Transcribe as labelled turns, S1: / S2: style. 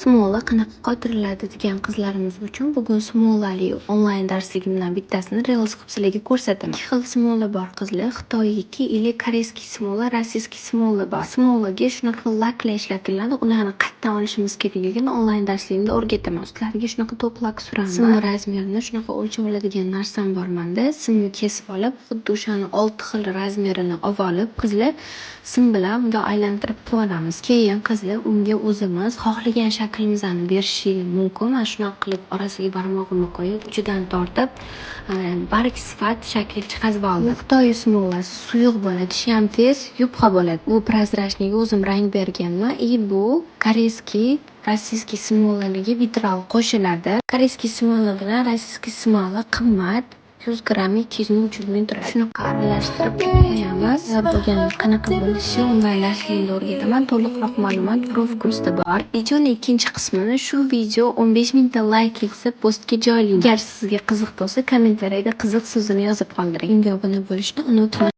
S1: Smola qanaqa qotiriladi degan qizlarimiz uchun bugun smolali onlayn darsligimdan bittasini reels qilib sizlarga ko'rsataman. Ikki xil smola bor qizlar. Xitoyiki или koreyskiy smola, rossiyskiy smola bor. Smolaga shunaqa laklar ishlatiladi. Ularni qayerdan olishimiz kerakligini onlayn darsligimda o'rgataman. Ustlariga shunaqa to'q lak suraman. Sim razmerini shunaqa o'lchab oladigan narsam bor menda. Simni kesib olib, xuddi o'shani 6 xil razmerini olib, qizlar sim bilan bunga aylantirib olamiz. Keyin qizlar unga o'zimiz xohlagan shaklimizni berishimiz mumkin. Mana shunaqa qilib orasiga barmog'imni qo'yib, uchidan tortib, barg sifat shakli chiqazib oldim. Xitoy smolasi suyuq bo'ladi, ishi ham tez, yupqa bo'ladi. Bu prozrachniga o'zim rang berganman. Bu koreyskiy rossiyskiy smolalarga vitral qo'shiladi. Koreyskiy smola bilan rossiyskiy smola qimmat. 100 gramm 200 ming 300 ming turadi. Shunaqa aralashtirib qo'yamiz. Bo'lgan qanaqa bo'lishi onlaynlashligimda o'rgataman. To'liqroq ma'lumot prof kursda bor. Videoning ikkinchi qismini shu video 15 mingta layk yig'sa postga joylayman. Agar sizga qiziq bo'lsa, kommentariyada qiziq so'zini yozib qoldiring. Unga obuna bo'lishni unutmang.